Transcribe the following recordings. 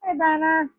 Hey, Donna.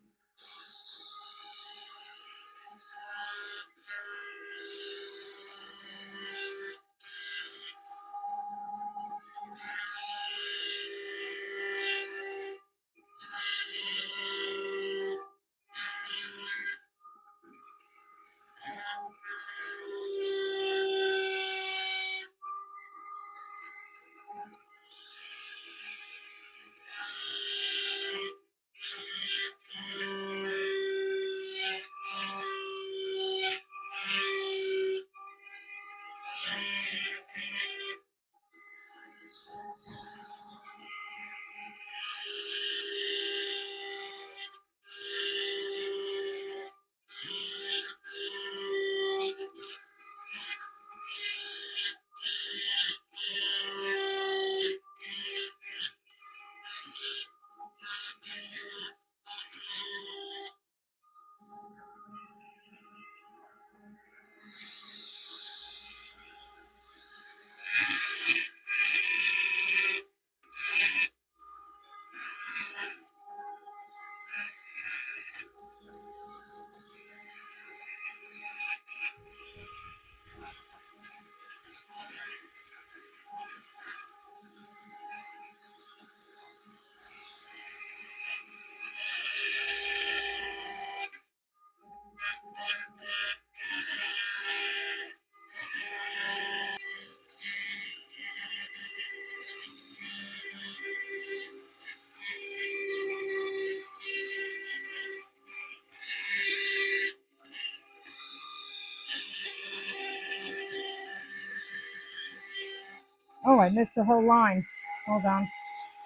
Oh, I missed the whole line. Hold on.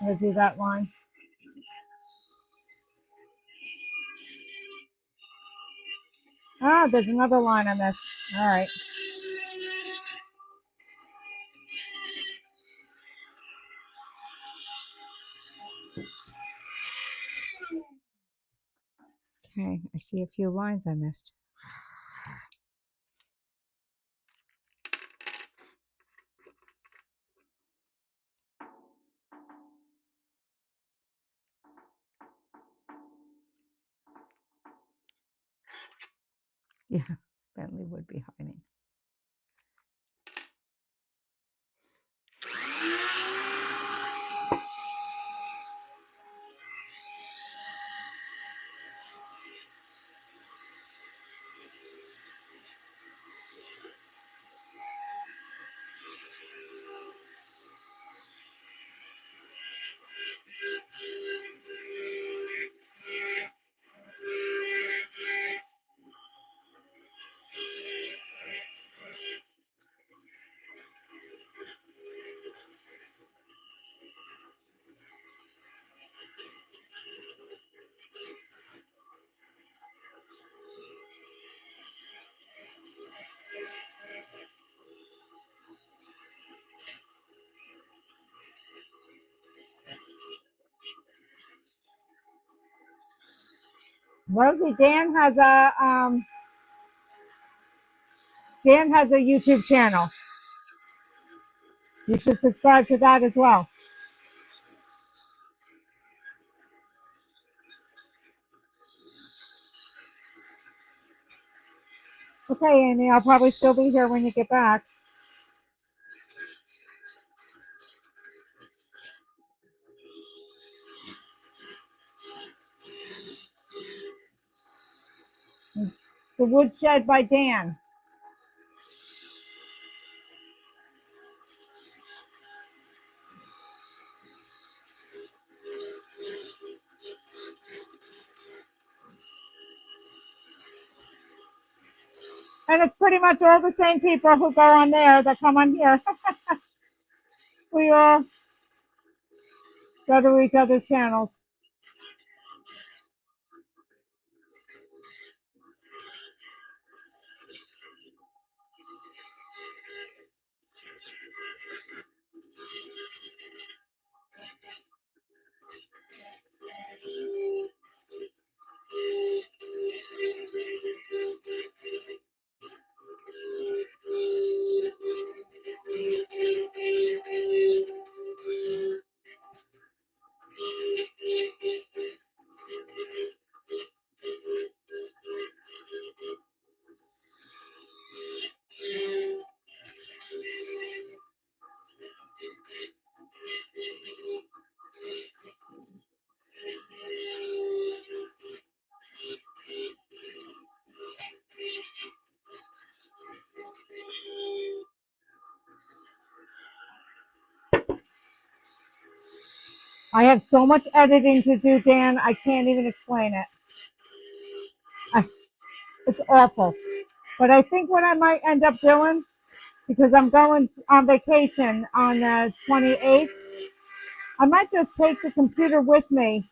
I'm going to do that line. Ah, there's another line I missed. All right. Okay, I see a few lines I missed. Yeah, Bentley would be hiding. Rosie, Dan has a YouTube channel. You should subscribe to that as well. Okay, Amy, I'll probably still be here when you get back. The Woodshed by Dan. And it's pretty much all the same people who go on there that come on here. We all go to each other's channels. I have so much editing to do, Dan. I can't even explain it. I, it's awful. But I think what I might end up doing, because I'm going on vacation on the 28th, I might just take the computer with me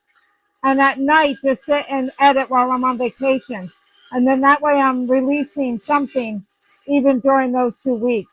and at night just sit and edit while I'm on vacation. And then that way I'm releasing something even during those 2 weeks.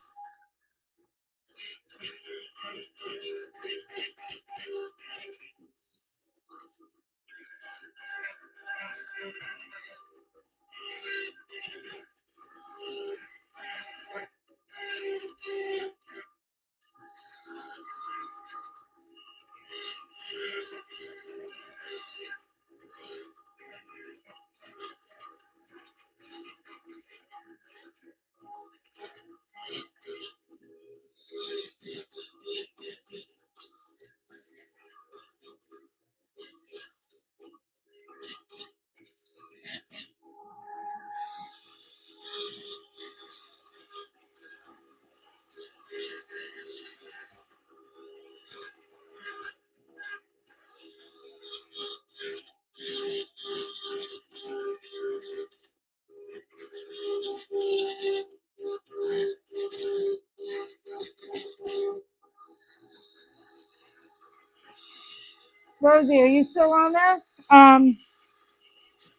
Rosie, are you still on there?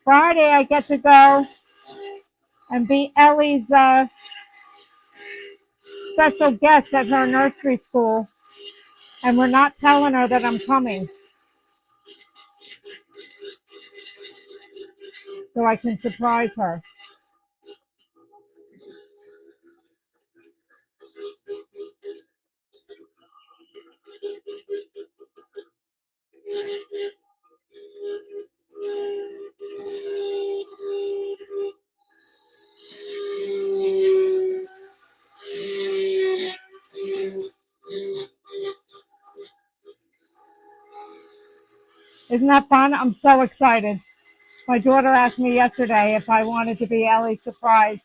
Friday I get to go and be Ellie's special guest at her nursery school. And we're not telling her that I'm coming. So I can surprise her. Isn't that fun? I'm so excited. My daughter asked me yesterday if I wanted to be Ellie's surprise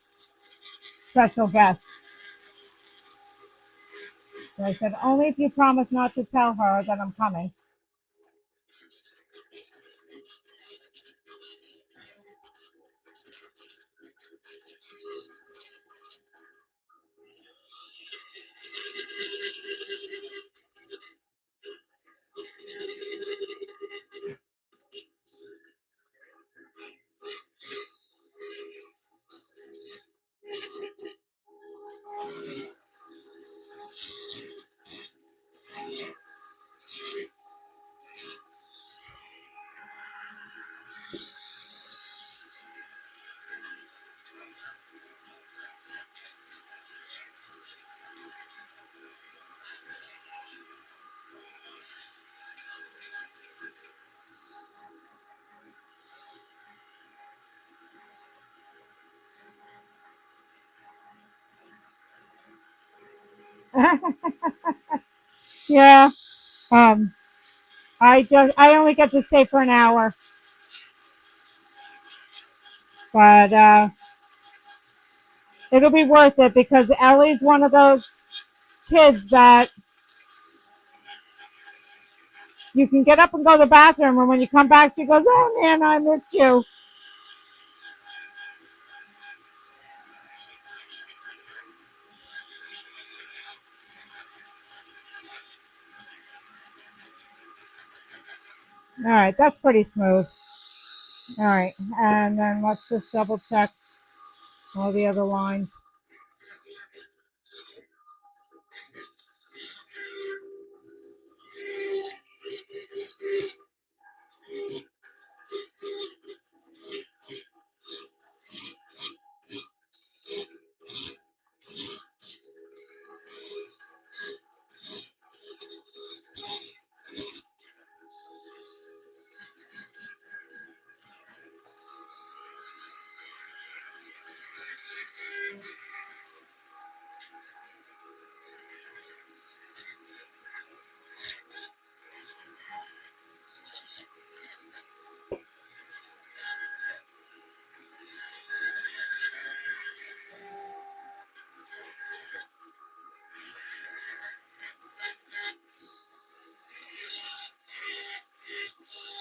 special guest. So I said, only if you promise not to tell her that I'm coming. Yeah. Um, I only get to stay for an hour, but it'll be worth it because Ellie's one of those kids that you can get up and go to the bathroom, and when you come back, she goes, "Oh man, I missed you." All right, that's pretty smooth. All right, and then let's just double check all the other lines.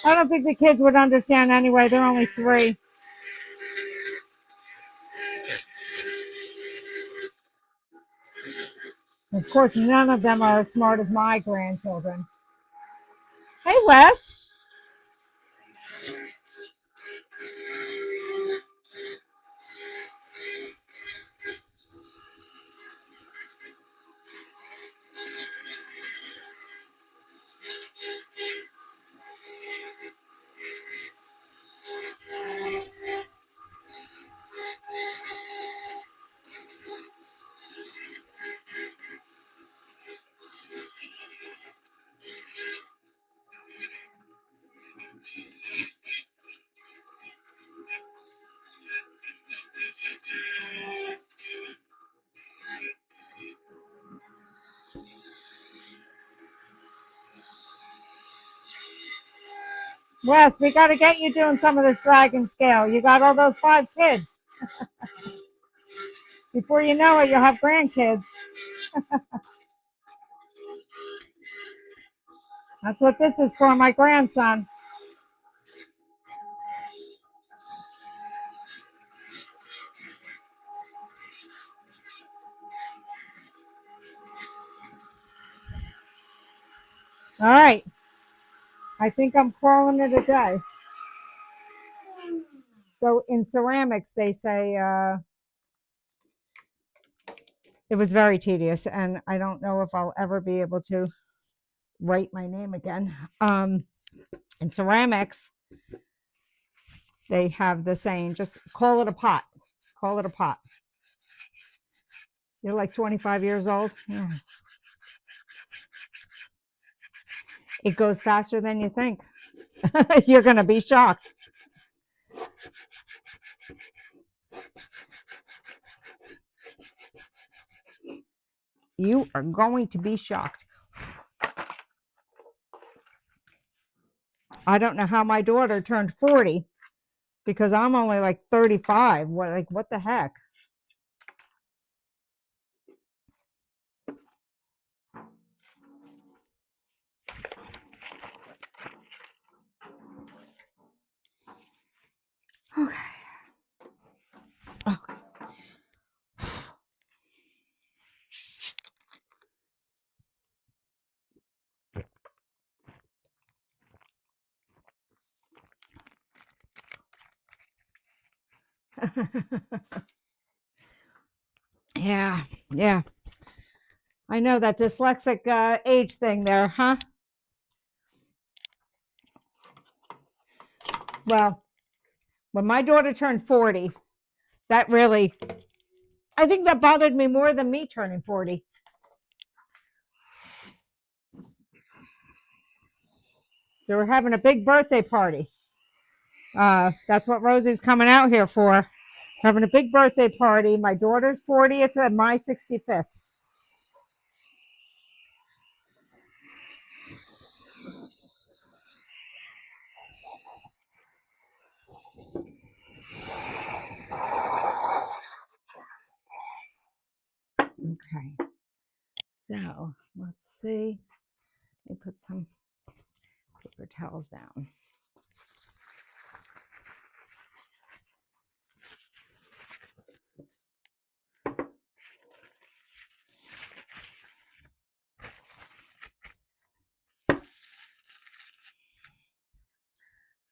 I don't think the kids would understand anyway. They're only 3. Of course, none of them are as smart as my grandchildren. Hey, Wes. Wes, we got to get you doing some of this dragon scale. You got all those 5 kids. Before you know it, you'll have grandkids. That's what this is for, my grandson. All right. I think I'm calling it a day. So in ceramics, they say it was very tedious, and I don't know if I'll ever be able to write my name again. In ceramics, they have the saying, just call it a pot. Call it a pot. You're like 25 years old. Yeah. It goes faster than you think. You're going to be shocked. You are going to be shocked. I don't know how my daughter turned 40 because I'm only like 35. What the heck? Okay. Okay. Yeah, yeah. I know that dyslexic age thing there, huh? Well, when my daughter turned 40, that really, I think that bothered me more than me turning 40. So we're having a big birthday party. That's what Rosie's coming out here for. Having a big birthday party. My daughter's 40th and my 65th. Okay. So let's see. Let me put some paper towels down.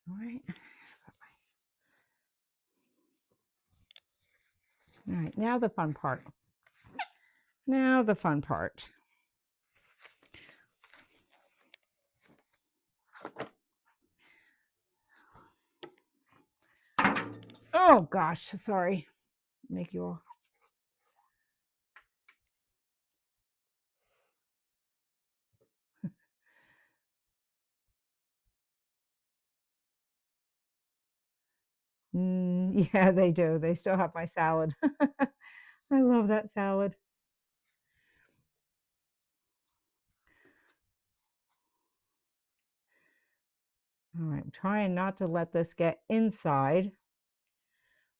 All right. All right. Now the fun part. Now the fun part. Oh gosh, sorry. Make you all. Yeah, they do. They still have my salad. I love that salad. All right, I'm trying not to let this get inside,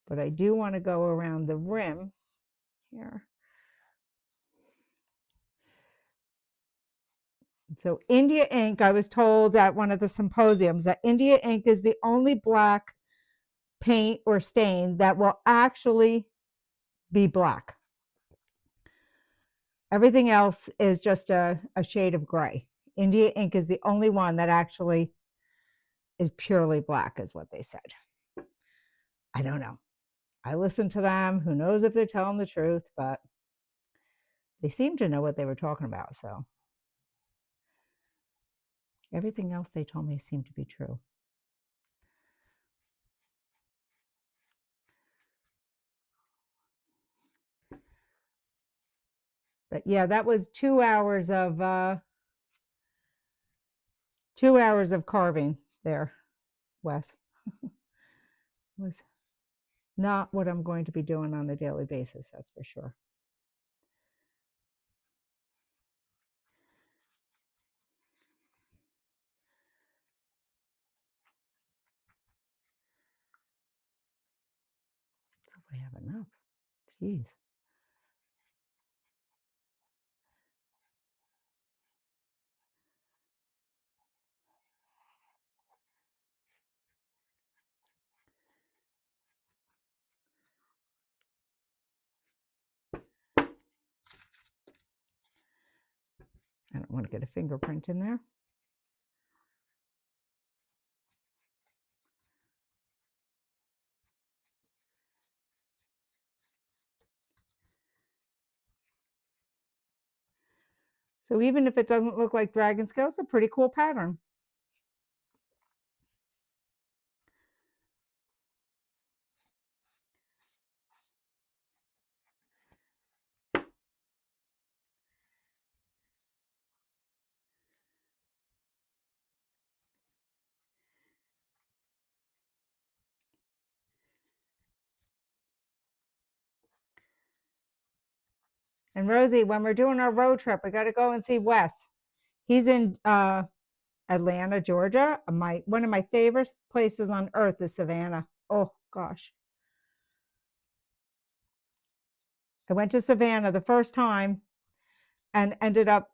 but I do want to go around the rim here. So India ink, I was told at one of the symposiums that India ink is the only black paint or stain that will actually be black. Everything else is just a shade of gray. India ink is the only one that actually is purely black, is what they said. I don't know. I listened to them. Who knows if they're telling the truth, but they seemed to know what they were talking about. So everything else they told me seemed to be true. But yeah, that was 2 hours of 2 hours of carving there, Wes. Was not what I'm going to be doing on a daily basis, that's for sure. So if I have enough, jeez. I don't want to get a fingerprint in there. So even if it doesn't look like dragon scale, it's a pretty cool pattern. And Rosie, when we're doing our road trip, we got to go and see Wes. He's in Atlanta, Georgia. One of my favorite places on earth is Savannah. Oh gosh. I went to Savannah the first time and ended up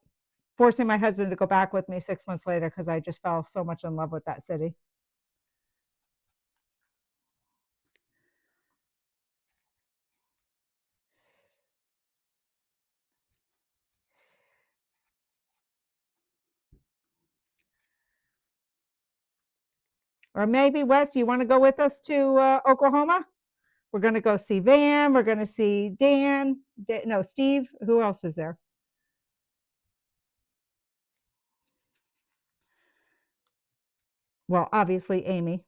forcing my husband to go back with me 6 months later because I just fell so much in love with that city. Or maybe, Wes, you want to go with us to Oklahoma? We're going to go see Van. We're going to see Dan. No, Steve. Who else is there? Well, obviously, Amy.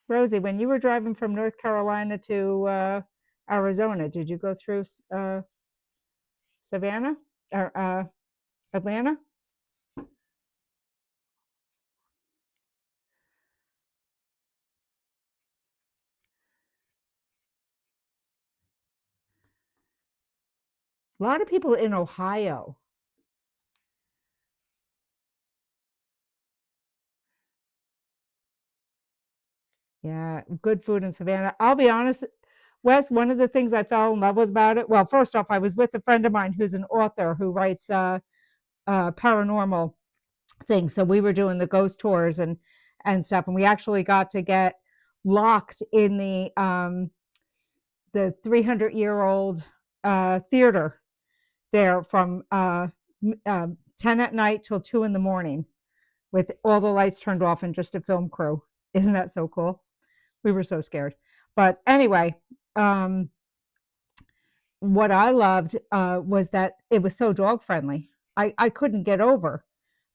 Rosie, when you were driving from North Carolina to Arizona, did you go through Savannah or Atlanta? A lot of people in Ohio. Yeah, good food in Savannah. I'll be honest, Wes, one of the things I fell in love with about it, well, first off, I was with a friend of mine who's an author who writes paranormal things. So we were doing the ghost tours and stuff, and we actually got to get locked in the 300-year-old theater there from 10 at night till 2 in the morning with all the lights turned off and just a film crew. Isn't that so cool? We were so scared. But anyway, what I loved was that it was so dog friendly. I couldn't get over.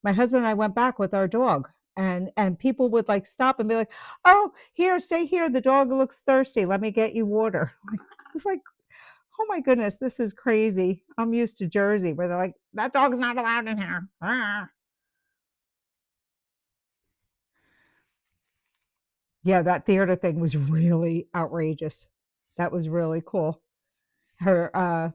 My husband and I went back with our dog, and people would like stop and be like, "Oh, here, stay here. The dog looks thirsty. Let me get you water." It's like, oh my goodness, this is crazy. I'm used to Jersey where they're like, "That dog's not allowed in here." Ah. Yeah, that theater thing was really outrageous. That was really cool. Her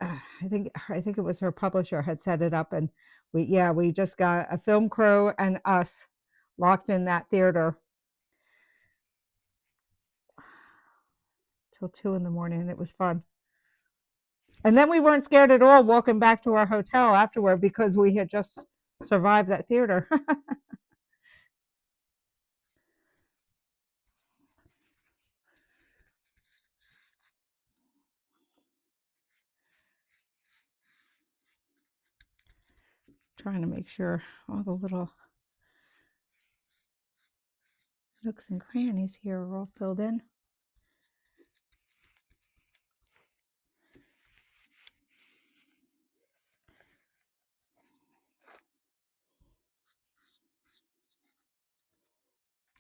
I think it was her publisher had set it up, and we just got a film crew and us locked in that theater till 2 in the morning, and it was fun. And then we weren't scared at all walking back to our hotel afterward because we had just survived that theater. Trying to make sure all the little nooks and crannies here are all filled in.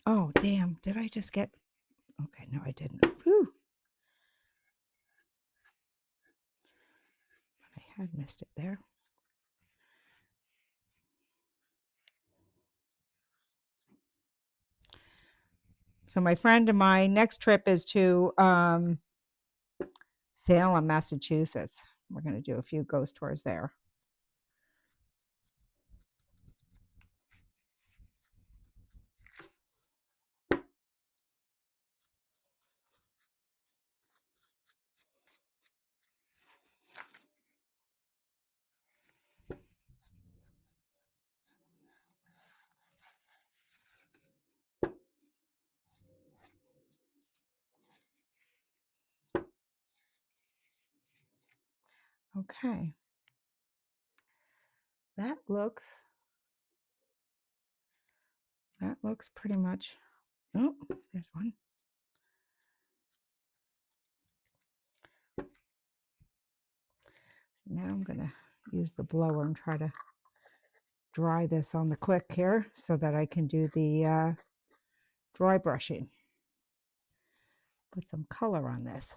Oh, damn. Did I just get... Okay, no, I didn't. Whew. I had missed it there. So my friend and my next trip is to Salem, Massachusetts. We're going to do a few ghost tours there. Okay. That looks pretty much... Oh, there's one. So now I'm going to use the blower and try to dry this on the quick here so that I can do the dry brushing. Put some color on this.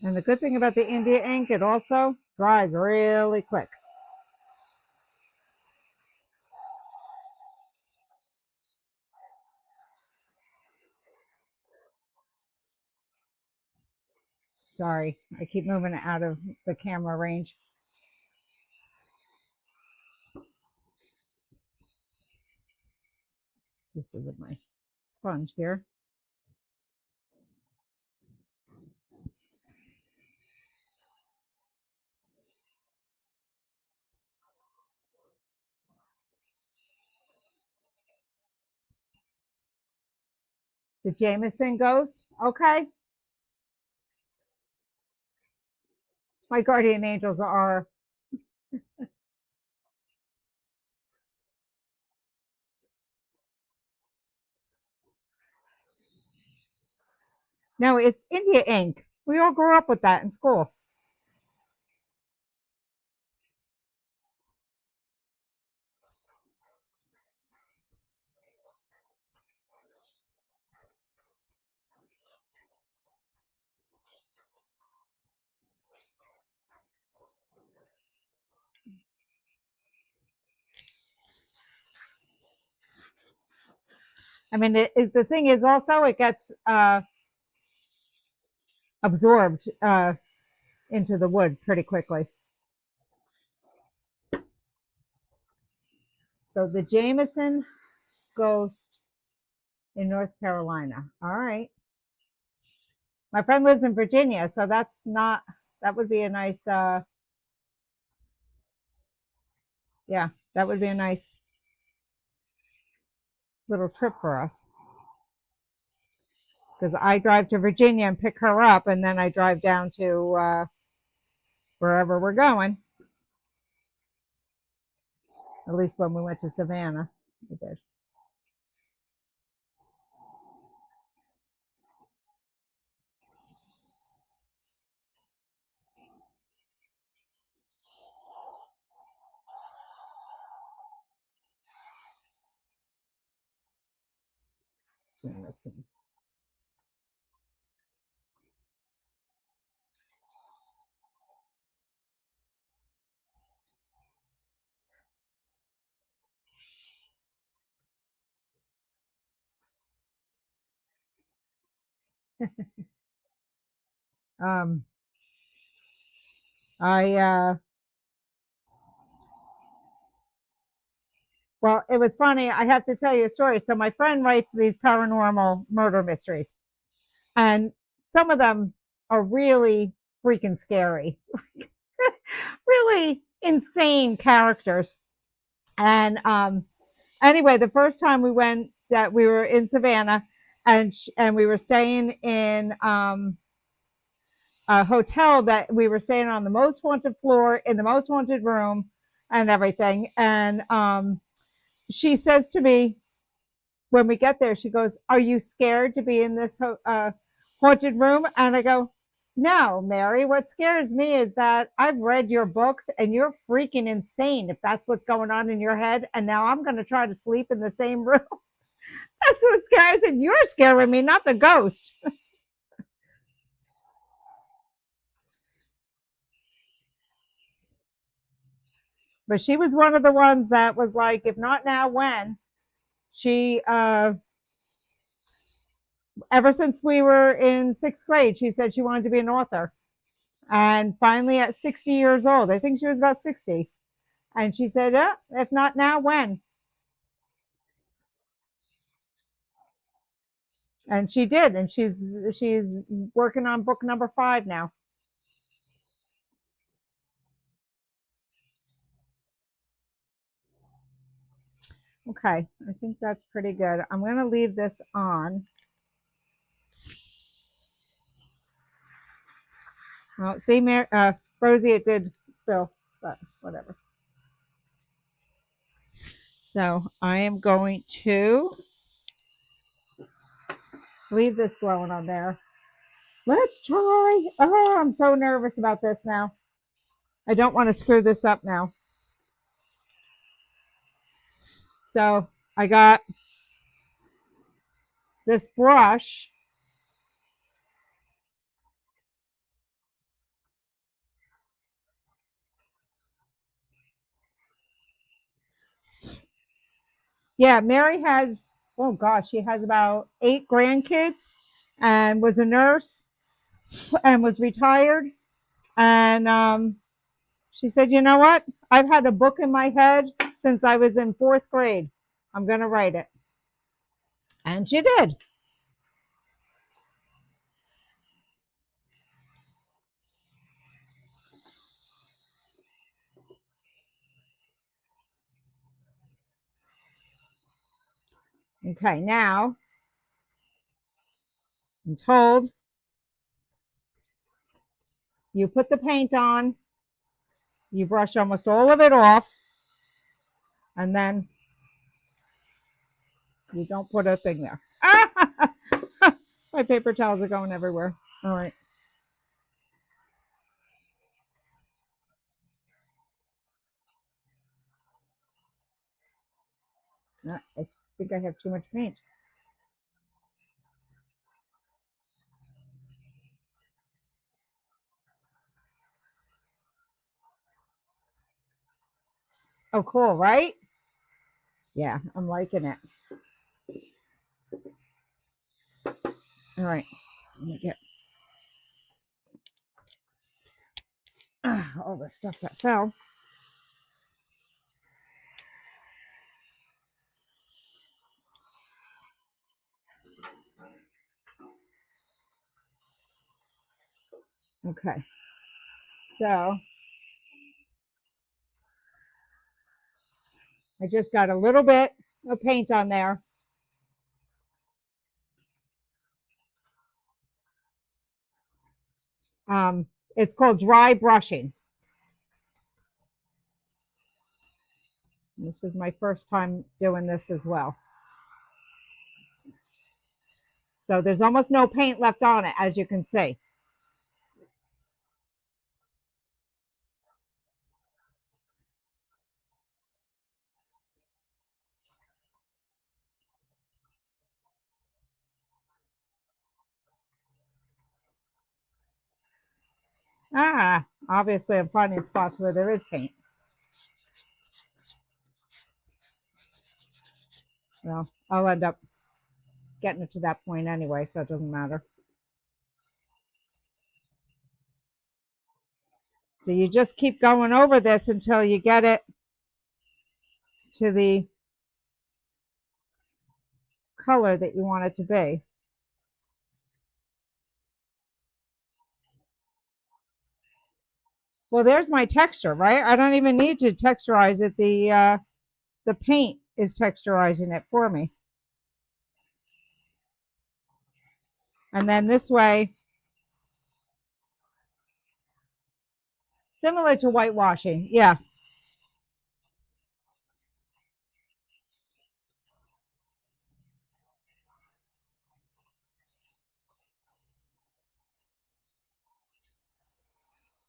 And the good thing about the India ink, it also dries really quick. Sorry, I keep moving it out of the camera range. This is my sponge here. The Jameson Ghost, okay. My guardian angels are... No, it's India ink. We all grew up with that in school. I mean, the thing is also it gets absorbed into the wood pretty quickly. So the Jameson Ghost in North Carolina. All right. My friend lives in Virginia, so that's not... That would be a nice... yeah, that would be a nice little trip for us. Because I drive to Virginia and pick her up, and then I drive down to wherever we're going. At least when we went to Savannah, we did. Jameson. Um, I well, it was funny. I have to tell you a story. So my friend writes these paranormal murder mysteries, and some of them are really freaking scary, really insane characters. And anyway, the first time we went, that we were in Savannah, and we were staying in a hotel that we were staying on the most haunted floor in the most haunted room and everything. And she says to me when we get there, she goes, "Are you scared to be in this haunted room?" And I go, "No, Mary. What scares me is that I've read your books and you're freaking insane if that's what's going on in your head. And now I'm going to try to sleep in the same room." That's what scares. And you're scaring me, not the ghost. But she was one of the ones that was like, if not now, when? She, ever since we were in sixth grade, she said she wanted to be an author. And finally, at 60 years old, I think she was about 60, and she said, if not now, when? And she did, and she's working on book number 5 now. Okay, I think that's pretty good. I'm going to leave this on. Well, see, Rosie, it did spill, but whatever. So I am going to leave this glowing on there. Let's try. Oh, I'm so nervous about this now. I don't want to screw this up now. So I got this brush. Yeah, Mary has, oh gosh, she has about 8 grandkids and was a nurse and was retired. And she said, you know what? I've had a book in my head since I was in 4th grade. I'm going to write it. And she did. Okay, now I'm told you put the paint on, you brush almost all of it off, and then you don't put a thing there. My paper towels are going everywhere. All right. I think I have too much paint. Oh, cool, right? Yeah, I'm liking it. All right. Let me get all the stuff that fell. Okay. So I just got a little bit of paint on there. It's called dry brushing. This is my first time doing this as well. So there's almost no paint left on it, as you can see. Ah, obviously I'm finding spots where there is paint. Well, I'll end up getting it to that point anyway, so it doesn't matter. So you just keep going over this until you get it to the color that you want it to be. Well, there's my texture, right? I don't even need to texturize it. The paint is texturizing it for me. And then this way, similar to whitewashing. Yeah,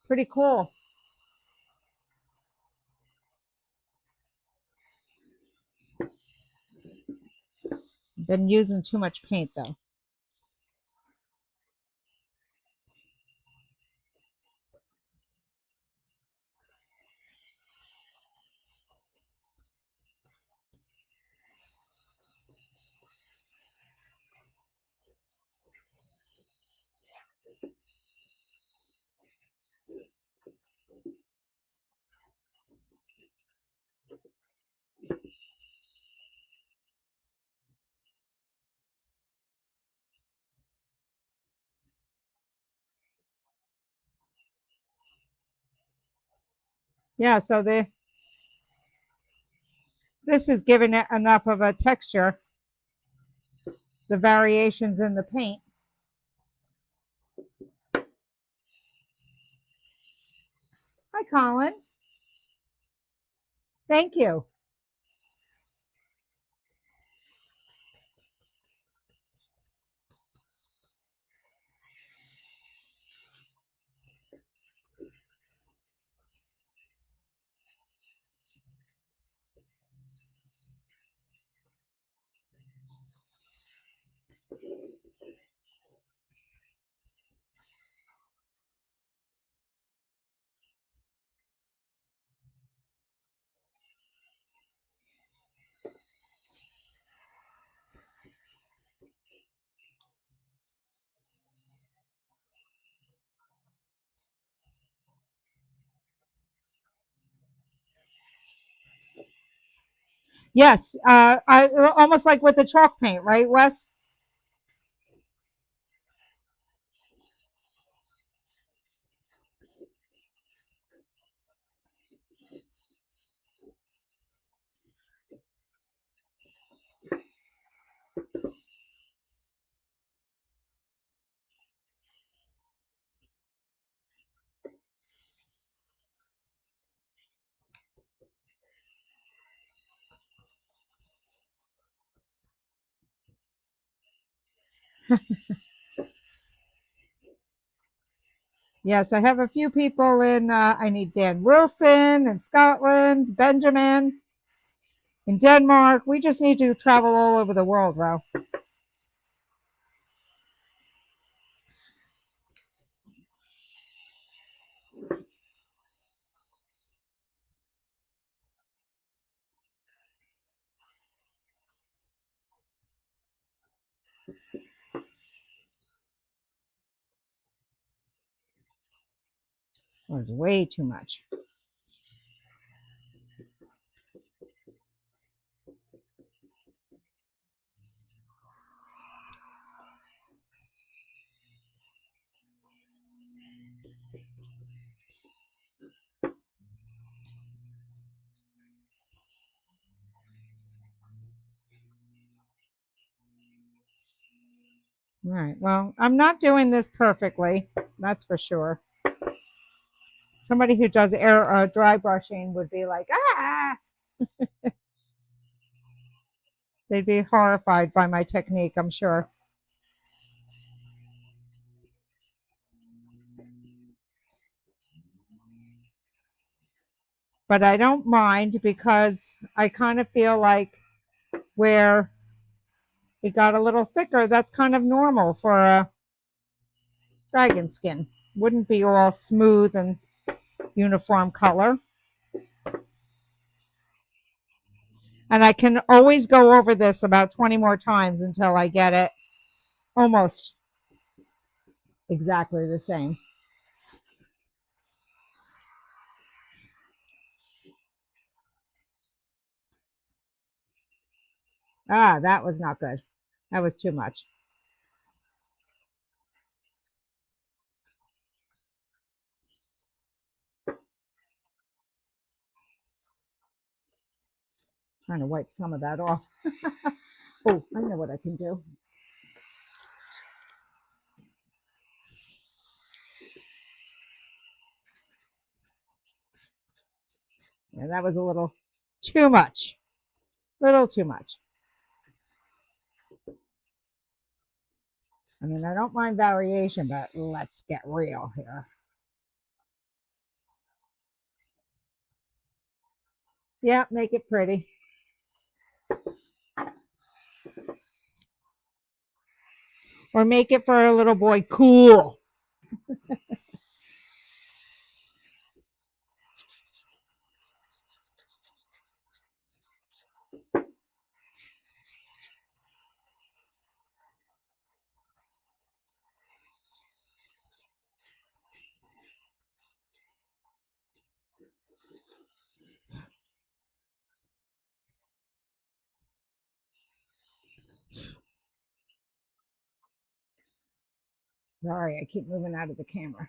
pretty cool. Been using too much paint though. Yeah, so this is giving it enough of a texture, the variations in the paint. Hi, Colin. Thank you. Yes, I almost like with the chalk paint, right, Wes? Yes, I have a few people in. I need Dan Wilson in Scotland, Benjamin in Denmark. We just need to travel all over the world, Ro. It was way too much. All right. Well, I'm not doing this perfectly. That's for sure. Somebody who does air dry brushing would be like, ah, they'd be horrified by my technique, I'm sure. But I don't mind because I kind of feel like where it got a little thicker, that's kind of normal for a dragon skin. wouldn't be all smooth and uniform color. And I can always go over this about 20 more times until I get it almost exactly the same. Ah, that was not good. That was too much. Trying to wipe some of that off. Oh, I know what I can do. Yeah, that was a little too much. Little too much. I mean, I don't mind variation, but let's get real here. Yeah, make it pretty. Or make it for a little boy cool. Sorry, I keep moving out of the camera.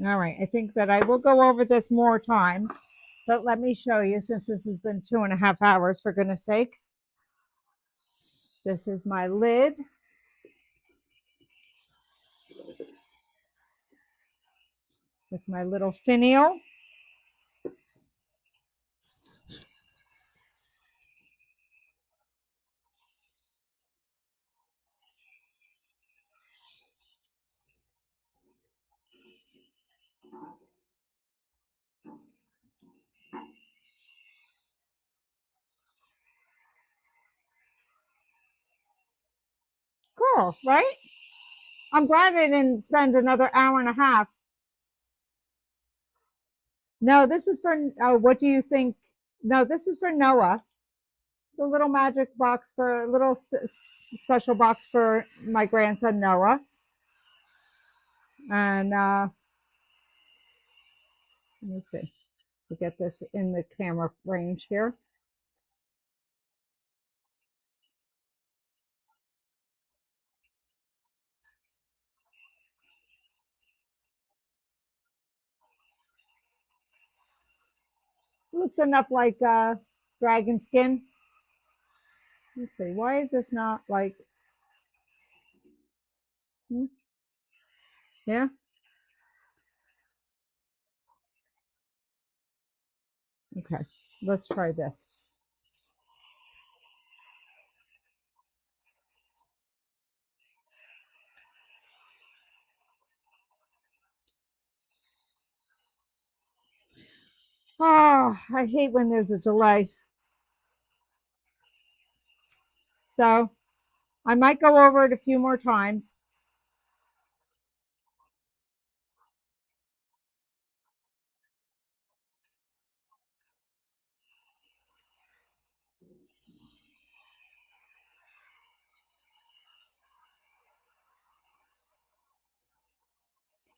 All right, I think that I will go over this more times, but let me show you since this has been 2.5 hours, for goodness sake. This is my lid. With my little finial. Cool, right? I'm glad I didn't spend another hour and a half. No, this is for, what do you think? No, this is for Noah. The little magic box for, little special box for my grandson Noah. And let me see, to get this in the camera range here. Looks enough like dragon skin. Let's see, why is this not like, yeah? Okay, let's try this. Oh, I hate when there's a delay. So I might go over it a few more times.